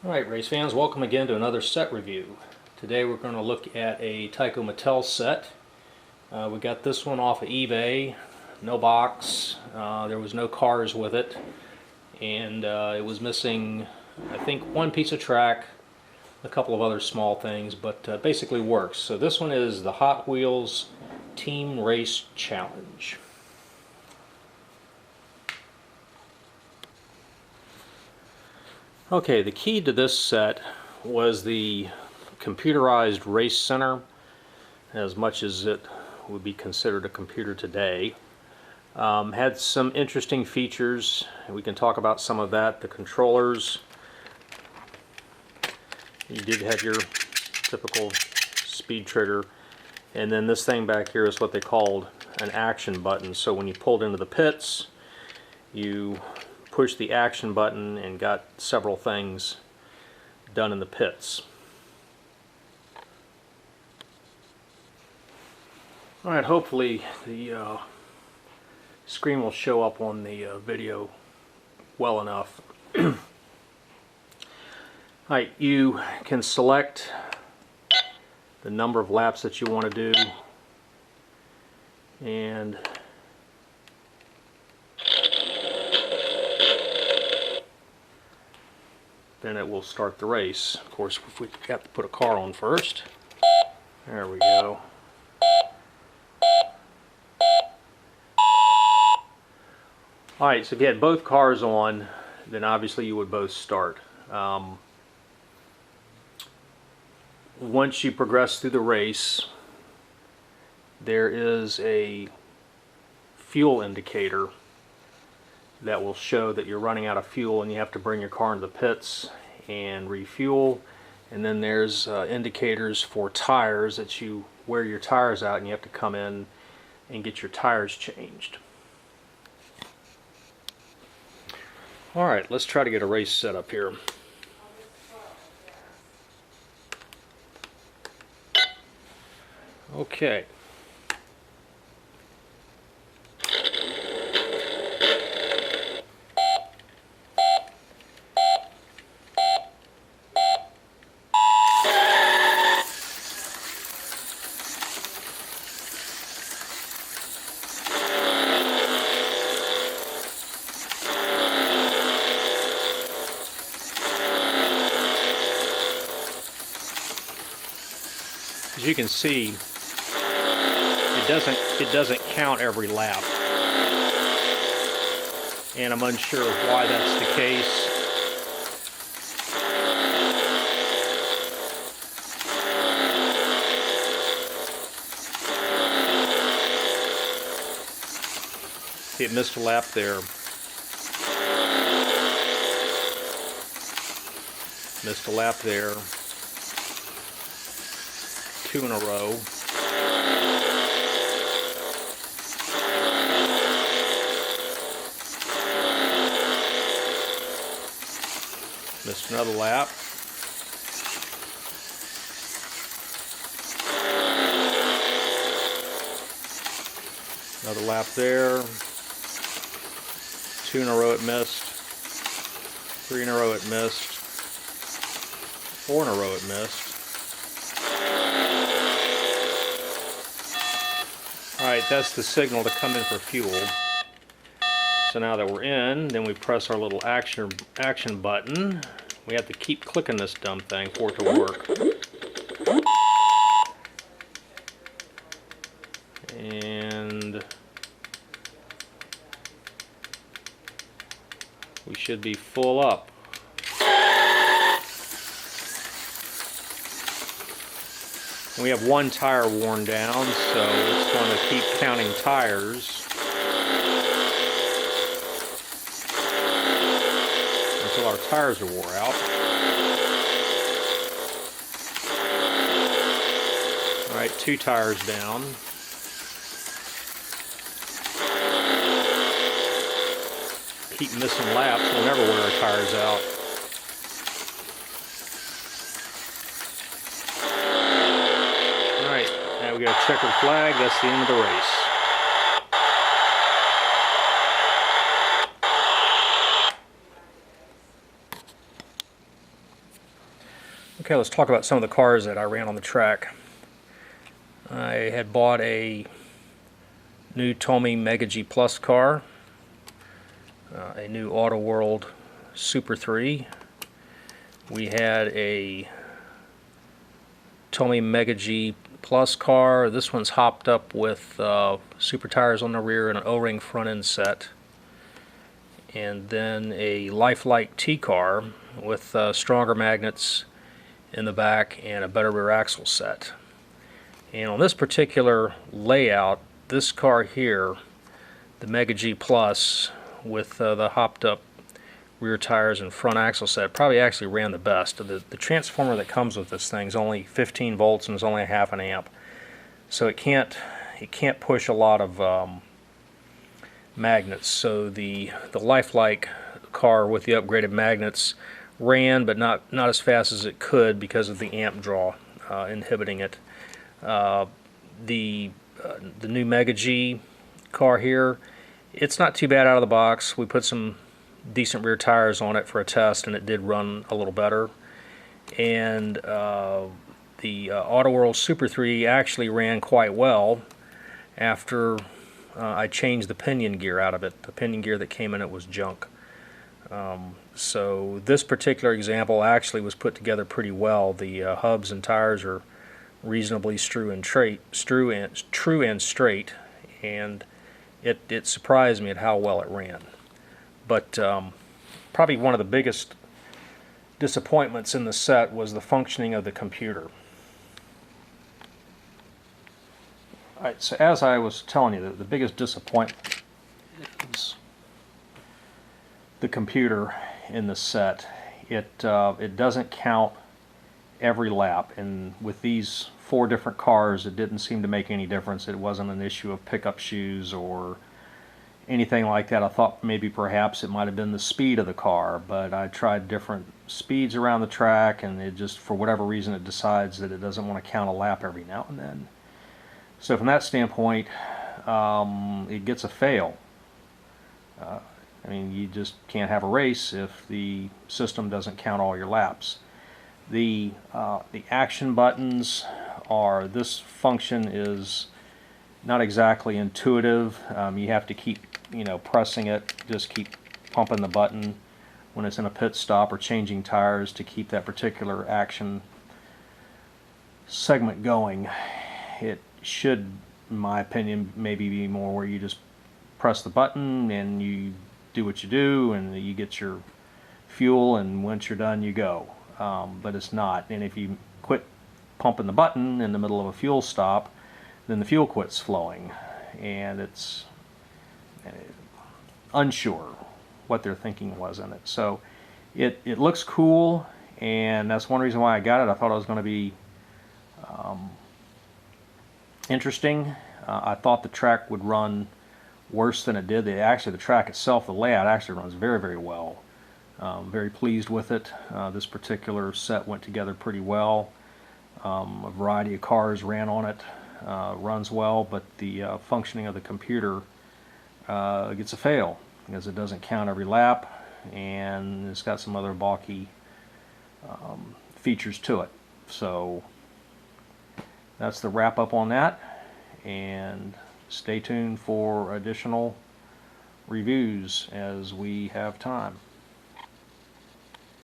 Alright race fans, welcome again to another set review. Today we're going to look at a Tyco Mattel set. We got this one off of eBay, no box, there was no cars with it, and it was missing I think one piece of track, a couple of other small things, but basically works. So this one is the Hot Wheels Team Race Challenge. Okay, the key to this set was the computerized race center, as much as it would be considered a computer today. Had some interesting features, and we can talk about some of that. The controllers, you did have your typical speed trigger, and then this thing back here is what they called an action button. So when you pulled into the pits, you push the action button and got several things done in the pits. Alright, hopefully the screen will show up on the video well enough. Alright, you can select the number of laps that you want to do, and then it will start the race. Of course, if we have to put a car on first. There we go. Alright, so if you had both cars on, then obviously you would both start. Once you progress through the race, there is a fuel indicator that will show that you're running out of fuel and you have to bring your car into the pits and refuel. And then there's indicators for tires, that you wear your tires out and you have to come in and get your tires changed. Alright, let's try to get a race set up here. Okay. As you can see, it doesn't count every lap, and I'm unsure of why that's the case. See, it missed a lap there. Missed a lap there. 2 in a row. Missed another lap. Another lap there. 2 in a row it missed. 3 in a row it missed. 4 in a row it missed. Alright, that's the signal to come in for fuel. So now that we're in, then we press our little action button. We have to keep clicking this dumb thing for it to work. And we should be full up. We have one tire worn down, so it's going to keep counting tires until our tires are wore out. Alright, 2 tires down. Keep missing laps, we'll never wear our tires out. We got a checkered flag, that's the end of the race. Okay, let's talk about some of the cars that I ran on the track. I had bought a new Tomy Mega G Plus car, a new Auto World Super 3. We had a Tomy Mega G Plus car. This one's hopped up with super tires on the rear and an O-ring front end set. And then a Lifelike T car with stronger magnets in the back and a better rear axle set. And on this particular layout, this car here, the Mega G Plus with the hopped up rear tires and front axle set, probably actually ran the best. The transformer that comes with this thing is only 15 volts and is only a half an amp, so it can't push a lot of magnets. So the Lifelike car with the upgraded magnets ran, but not as fast as it could because of the amp draw inhibiting it. The new Mega G car here, it's not too bad out of the box. We put some decent rear tires on it for a test, and it did run a little better. And the Auto World Super 3 actually ran quite well after I changed the pinion gear out of it. The pinion gear that came in it was junk. So this particular example actually was put together pretty well. The hubs and tires are reasonably true and straight, and it surprised me at how well it ran. But probably one of the biggest disappointments in the set was the functioning of the computer. Alright, so as I was telling you, the biggest disappointment is the computer in the set. It doesn't count every lap, and with these 4 different cars it didn't seem to make any difference. It wasn't an issue of pickup shoes or anything like that. I thought maybe perhaps it might have been the speed of the car, but I tried different speeds around the track, and it just, for whatever reason, it decides that it doesn't want to count a lap every now and then. So from that standpoint, it gets a fail. I mean, you just can't have a race if the system doesn't count all your laps. The action buttons are, this function is not exactly intuitive. You have to keep, pressing it, just keep pumping the button when it's in a pit stop or changing tires to keep that particular action segment going. It should, in my opinion, maybe be more where you just press the button and you do what you do and you get your fuel, and once you're done you go. But it's not, and if you quit pumping the button in the middle of a fuel stop, then the fuel quits flowing, and it's unsure what their thinking was in it. So it looks cool, and that's one reason why I got it. I thought it was going to be interesting. I thought the track would run worse than it did. The track itself, the layout, actually runs very, very well. Very pleased with it. This particular set went together pretty well. A variety of cars ran on it. Runs well, but the functioning of the computer gets a fail because it doesn't count every lap, and it's got some other balky features to it. So that's the wrap up on that, and stay tuned for additional reviews as we have time.